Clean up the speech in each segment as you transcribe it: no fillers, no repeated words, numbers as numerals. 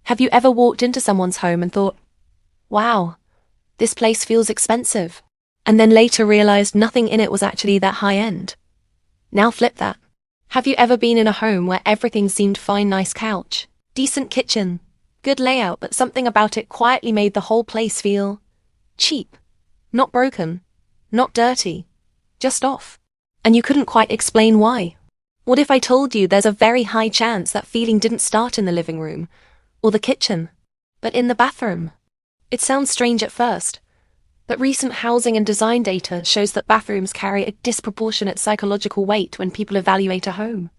Have you ever walked into someone's home and thought, wow, this place feels expensive, and then later realized nothing in it was actually that high-end? Now flip that. Have you ever been in a home where everything seemed fine, nice couch, decent kitchen, good layout, but something about it quietly made the whole place feel cheap, not broken, not dirty, just off, and you couldn't quite explain why? What if I told you there's a very high chance that feeling didn't start in the living room or the kitchen, but in the bathroom? It sounds strange at first, but recent housing and design data shows that bathrooms carry a disproportionate psychological weight when people evaluate a home.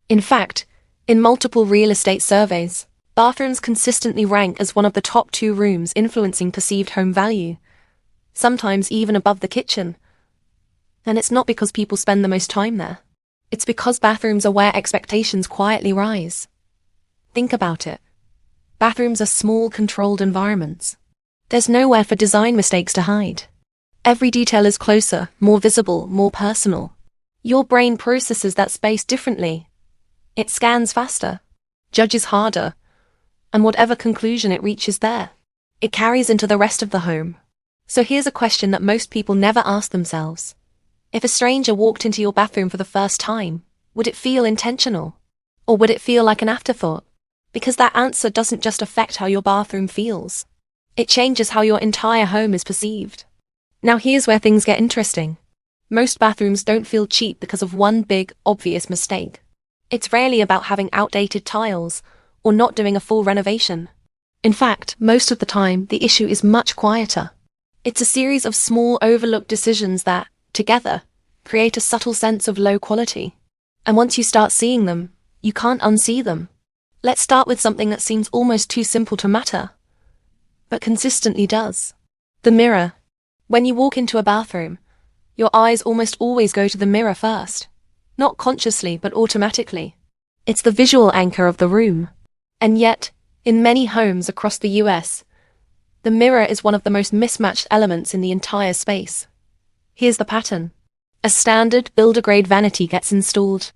In fact, in multiple real estate surveys, bathrooms consistently rank as one of the top 2 rooms influencing perceived home value, sometimes even above the kitchen. And it's not because people spend the most time there. It's because bathrooms are where expectations quietly rise. Think about it. Bathrooms are small, controlled environments. There's nowhere for design mistakes to hide. Every detail is closer, more visible, more personal. Your brain processes that space differently. It scans faster, judges harder, and whatever conclusion it reaches there, it carries into the rest of the home. So here's a question that most people never ask themselves. If a stranger walked into your bathroom for the first time, would it feel intentional? Or would it feel like an afterthought? Because that answer doesn't just affect how your bathroom feels. It changes how your entire home is perceived. Now here's where things get interesting. Most bathrooms don't feel cheap because of one big, obvious mistake. It's rarely about having outdated tiles or not doing a full renovation. In fact, most of the time, the issue is much quieter. It's a series of small, overlooked decisions that, together, create a subtle sense of low quality. And once you start seeing them, you can't unsee them. Let's start with something that seems almost too simple to matter, but consistently does. The mirror. When you walk into a bathroom, your eyes almost always go to the mirror first. Not consciously, but automatically. It's the visual anchor of the room. And yet, in many homes across the US, the mirror is one of the most mismatched elements in the entire space. Here's the pattern. A standard builder-grade vanity gets installed,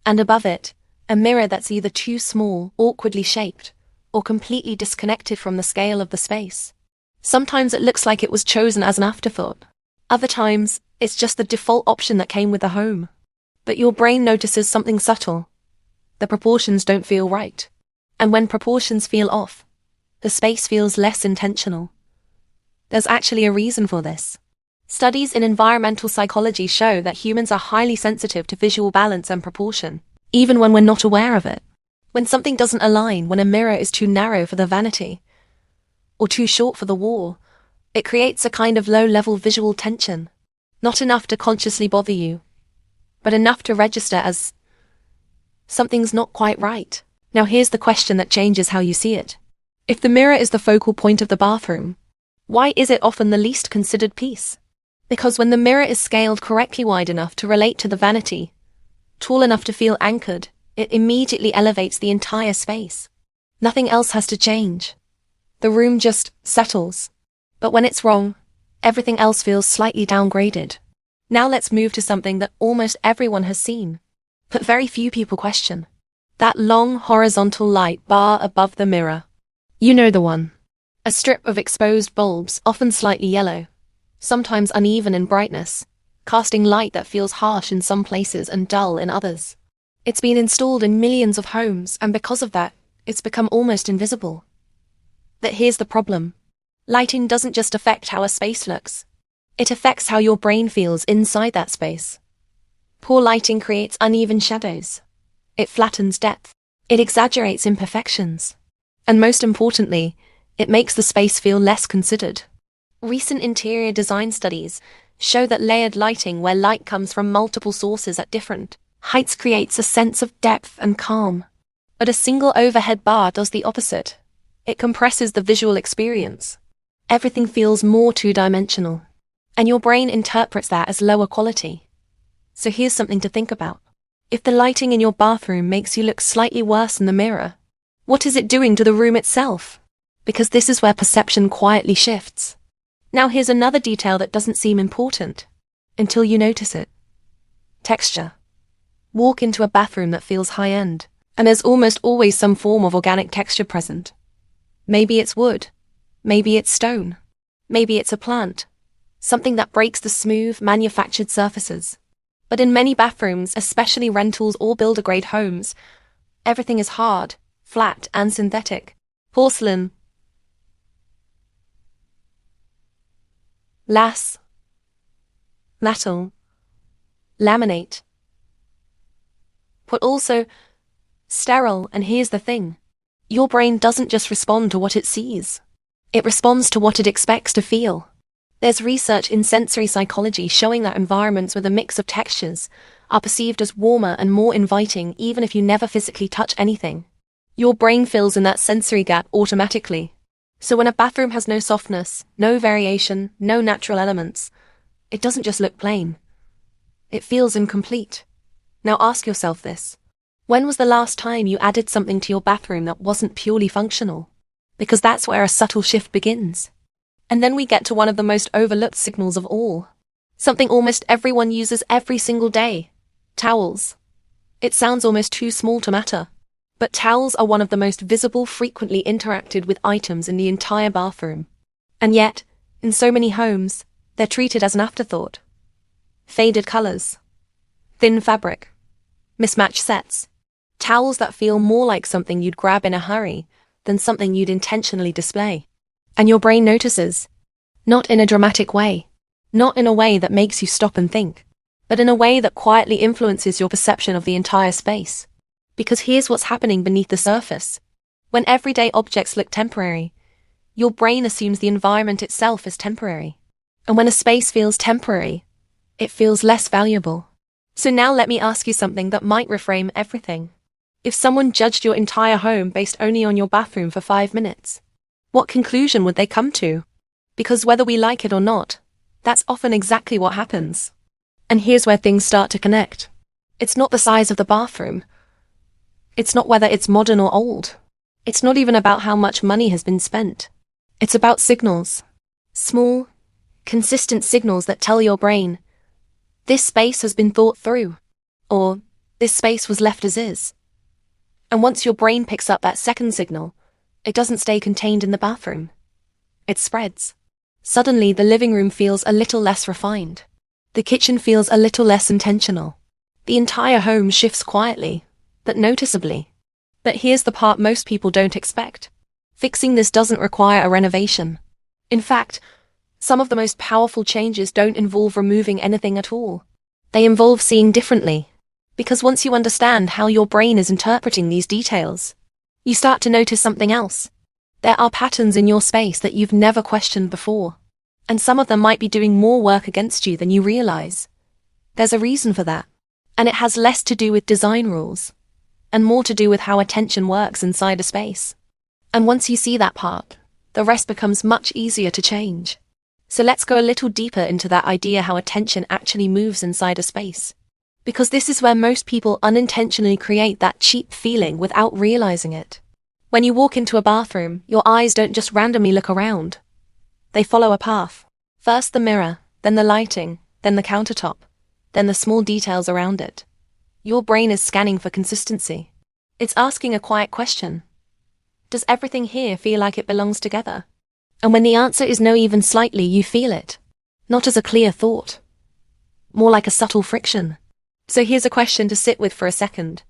and above it, a mirror that's either too small, awkwardly shaped, or completely disconnected from the scale of the space. Sometimes it looks like it was chosen as an afterthought. Other times, it's just the default option that came with the home. But your brain notices something subtle. The proportions don't feel right. And when proportions feel off, the space feels less intentional. There's actually a reason for this. Studies in environmental psychology show that humans are highly sensitive to visual balance and proportion, even when we're not aware of it. When something doesn't align, when a mirror is too narrow for the vanity, or too short for the wall, it creates a kind of low-level visual tension. Not enough to consciously bother you, but enough to register as something's not quite right. Now here's the question that changes how you see it. If the mirror is the focal point of the bathroom, why is it often the least considered piece? Because when the mirror is scaled correctly wide enough to relate to the vanity, tall enough to feel anchored, it immediately elevates the entire space. Nothing else has to change. The room just settles. But when it's wrong, everything else feels slightly downgraded. Now let's move to something that almost everyone has seen, but very few people question. That long horizontal light bar above the mirror. You know the one. A strip of exposed bulbs, often slightly yellow, sometimes uneven in brightness, casting light that feels harsh in some places and dull in others. It's been installed in millions of homes, and because of that, it's become almost invisible. But here's the problem. Lighting doesn't just affect how a space looks. It affects how your brain feels inside that space. Poor lighting creates uneven shadows. It flattens depth. It exaggerates imperfections. And most importantly, it makes the space feel less considered. Recent interior design studies show that layered lighting, where light comes from multiple sources at different heights, creates a sense of depth and calm. But a single overhead bar does the opposite. It compresses the visual experience. Everything feels more two-dimensional, and your brain interprets that as lower quality. So here's something to think about. If the lighting in your bathroom makes you look slightly worse in the mirror, what is it doing to the room itself? Because this is where perception quietly shifts. Now here's another detail that doesn't seem important until you notice it. Texture. Walk into a bathroom that feels high-end, And there's almost always some form of organic texture present. Maybe it's wood. Maybe it's stone. Maybe it's a plant. Something that breaks the smooth, manufactured surfaces. But in many bathrooms, especially rentals or builder-grade homes, everything is hard, flat, and synthetic. Porcelain, lath, metal, laminate. But also sterile, and here's the thing. Your brain doesn't just respond to what it sees. It responds to what it expects to feel. There's research in sensory psychology showing that environments with a mix of textures are perceived as warmer and more inviting even if you never physically touch anything. Your brain fills in that sensory gap automatically. So when a bathroom has no softness, no variation, no natural elements, it doesn't just look plain. It feels incomplete. Now ask yourself this. When was the last time you added something to your bathroom that wasn't purely functional? Because that's where a subtle shift begins. And then we get to one of the most overlooked signals of all. Something almost everyone uses every single day. Towels. It sounds almost too small to matter. But towels are one of the most visible, frequently interacted with items in the entire bathroom. And yet, in so many homes, they're treated as an afterthought. Faded colors. Thin fabric. Mismatched sets. Towels that feel more like something you'd grab in a hurry than something you'd intentionally display. And your brain notices. Not in a dramatic way. Not in a way that makes you stop and think. But in a way that quietly influences your perception of the entire space. Because here's what's happening beneath the surface. When everyday objects look temporary, your brain assumes the environment itself is temporary. And when a space feels temporary, it feels less valuable. So now let me ask you something that might reframe everything. If someone judged your entire home based only on your bathroom for 5 minutes, what conclusion would they come to? Because whether we like it or not, that's often exactly what happens. And here's where things start to connect. It's not the size of the bathroom. It's not whether it's modern or old. It's not even about how much money has been spent. It's about signals. Small, consistent signals that tell your brain, this space has been thought through, or this space was left as is. And once your brain picks up that second signal, it doesn't stay contained in the bathroom. It spreads. Suddenly, the living room feels a little less refined. The kitchen feels a little less intentional. The entire home shifts quietly, but noticeably. But here's the part most people don't expect. Fixing this doesn't require a renovation. In fact, some of the most powerful changes don't involve removing anything at all. They involve seeing differently. Because once you understand how your brain is interpreting these details, you start to notice something else. There are patterns in your space that you've never questioned before. And some of them might be doing more work against you than you realize. There's a reason for that. And it has less to do with design rules, and more to do with how attention works inside a space. And once you see that part, the rest becomes much easier to change. So let's go a little deeper into that idea how attention actually moves inside a space. Because this is where most people unintentionally create that cheap feeling without realizing it. When you walk into a bathroom, your eyes don't just randomly look around. They follow a path. First the mirror, then the lighting, then the countertop, then the small details around it. Your brain is scanning for consistency. It's asking a quiet question. Does everything here feel like it belongs together? And when the answer is no even slightly, you feel it. Not as a clear thought. More like a subtle friction. So here's a question to sit with for a second.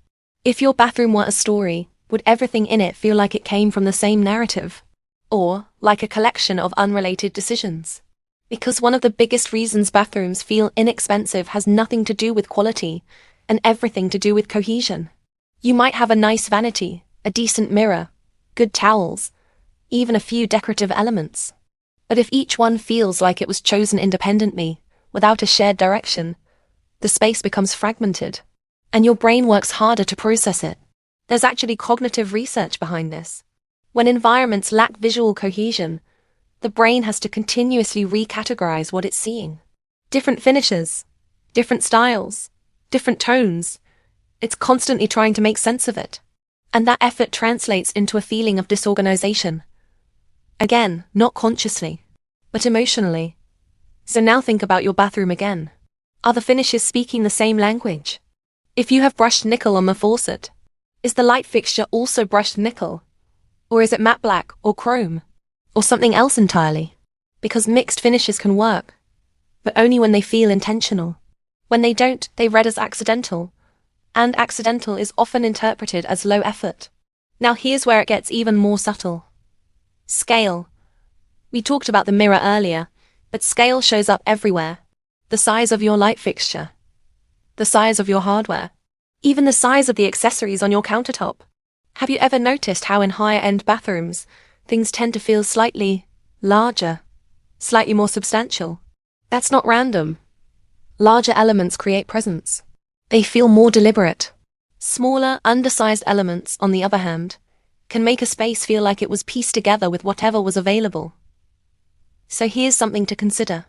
If your bathroom were a story, would everything in it feel like it came from the same narrative? Or like a collection of unrelated decisions? Because one of the biggest reasons bathrooms feel inexpensive has nothing to do with quality, and everything to do with cohesion. You might have a nice vanity, a decent mirror, good towels, even a few decorative elements. But if each one feels like it was chosen independently, without a shared direction, the space becomes fragmented, and your brain works harder to process it. There's actually cognitive research behind this. When environments lack visual cohesion, the brain has to continuously recategorize what it's seeing. Different finishes, different styles, different tones. It's constantly trying to make sense of it. And that effort translates into a feeling of disorganization. Again, not consciously, but emotionally. So now think about your bathroom again. Are the finishes speaking the same language? If you have brushed nickel on the faucet, Is the light fixture also brushed nickel? Or is it matte black or chrome? Or something else entirely? Because mixed finishes can work, but only when they feel intentional. When they don't, they read as accidental, and accidental is often interpreted as low effort. Now here's where it gets even more subtle. Scale. We talked about the mirror earlier, but scale shows up everywhere. The size of your light fixture, the size of your hardware, even the size of the accessories on your countertop. Have you ever noticed how in higher-end bathrooms, things tend to feel slightly larger, slightly more substantial? That's not random. Larger elements create presence. They feel more deliberate. Smaller, undersized elements, on the other hand, can make a space feel like it was pieced together with whatever was available. So here's something to consider.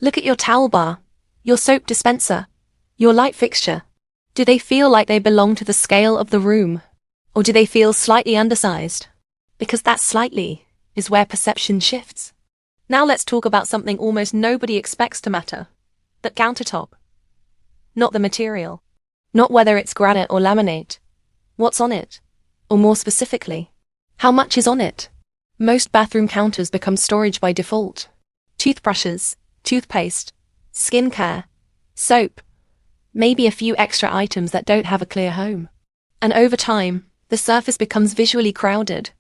Look at your towel bar, your soap dispenser, your light fixture. Do they feel like they belong to the scale of the room? Or do they feel slightly undersized? Because that slightly is where perception shifts. Now let's talk about something almost nobody expects to matter. The countertop. Not the material. Not whether it's granite or laminate. What's on it? Or more specifically, how much is on it? Most bathroom counters become storage by default. Toothbrushes, toothpaste, skincare, soap, maybe a few extra items that don't have a clear home. And over time, the surface becomes visually crowded.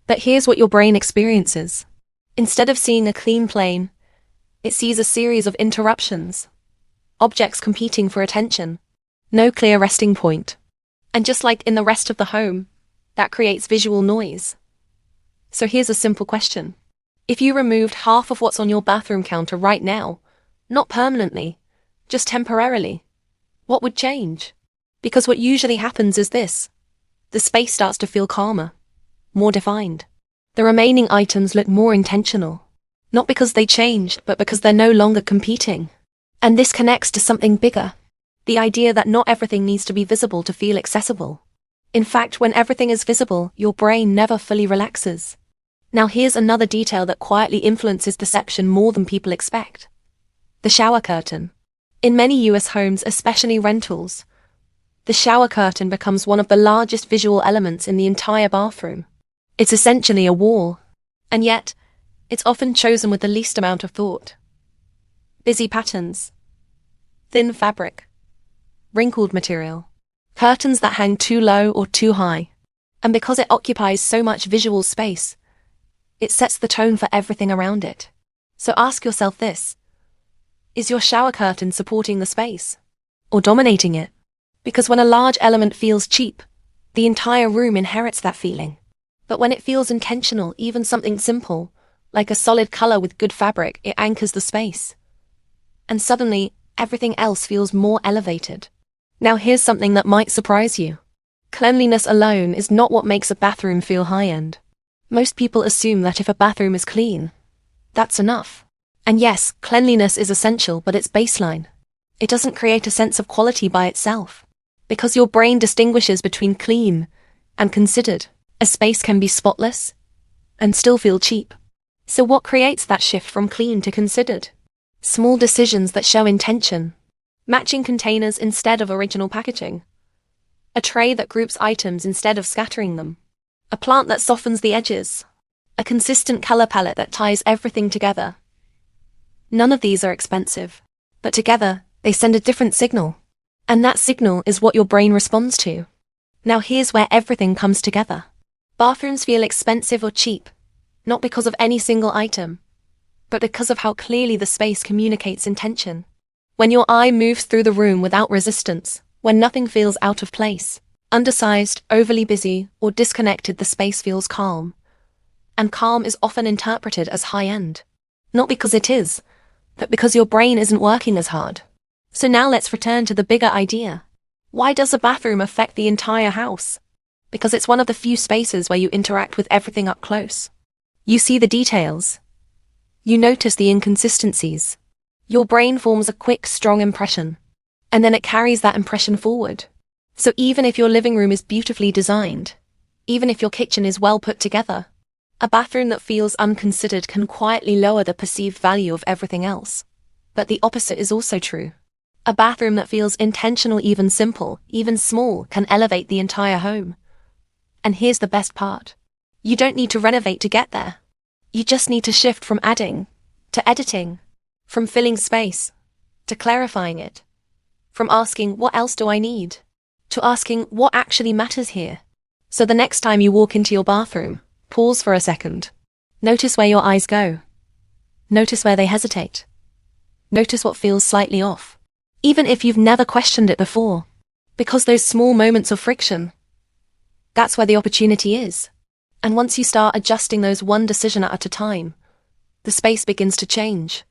But here's what your brain experiences. Instead of seeing a clean plane, it sees a series of interruptions. Objects competing for attention. No clear resting point. And just like in the rest of the home, that creates visual noise. So here's a simple question. If you removed half of what's on your bathroom counter right now, not permanently, just temporarily, what would change? Because what usually happens is this. The space starts to feel calmer, more defined. The remaining items look more intentional. Not because they changed, but because they're no longer competing. And this connects to something bigger. The idea that not everything needs to be visible to feel accessible. In fact, when everything is visible, your brain never fully relaxes. Now here's another detail that quietly influences perception more than people expect. The shower curtain. In many US homes, especially rentals, the shower curtain becomes one of the largest visual elements in the entire bathroom. It's essentially a wall, and yet, it's often chosen with the least amount of thought. Busy patterns, thin fabric, wrinkled material, curtains that hang too low or too high. And because it occupies so much visual space, it sets the tone for everything around it. So ask yourself this. Is your shower curtain supporting the space? Or dominating it? Because when a large element feels cheap, the entire room inherits that feeling. But when it feels intentional, even something simple, like a solid color with good fabric, it anchors the space. And suddenly, everything else feels more elevated. Now here's something that might surprise you. Cleanliness alone is not what makes a bathroom feel high-end. Most people assume that if a bathroom is clean, that's enough. And yes, cleanliness is essential, but it's baseline. It doesn't create a sense of quality by itself. Because your brain distinguishes between clean and considered. A space can be spotless and still feel cheap. So what creates that shift from clean to considered? Small decisions that show intention. Matching containers instead of original packaging. A tray that groups items instead of scattering them. A plant that softens the edges. A consistent color palette that ties everything together. None of these are expensive, but together they send a different signal. And that signal is what your brain responds to. Now here's where everything comes together. Bathrooms feel expensive or cheap, not because of any single item, but because of how clearly the space communicates intention. When your eye moves through the room without resistance, when nothing feels out of place, undersized, overly busy, or disconnected, the space feels calm. And calm is often interpreted as high-end. Not because it is, but because your brain isn't working as hard. So now let's return to the bigger idea. Why does a bathroom affect the entire house? Because it's one of the few spaces where you interact with everything up close. You see the details. You notice the inconsistencies. Your brain forms a quick, strong impression, and then it carries that impression forward. So even if your living room is beautifully designed, even if your kitchen is well put together, a bathroom that feels unconsidered can quietly lower the perceived value of everything else. But the opposite is also true. A bathroom that feels intentional, even simple, even small, can elevate the entire home. And here's the best part. You don't need to renovate to get there. You just need to shift from adding to editing, from filling space to clarifying it, from asking, what else do I need, to asking, what actually matters here. So the next time you walk into your bathroom, pause for a second. Notice where your eyes go. Notice where they hesitate. Notice what feels slightly off, even if you've never questioned it before. Because those small moments of friction, that's where the opportunity is. And once you start adjusting those one decision at a time, the space begins to change.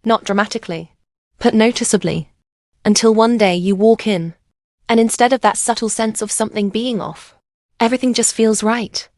Not dramatically, but noticeably. Until one day you walk in, and instead of that subtle sense of something being off, everything just feels right.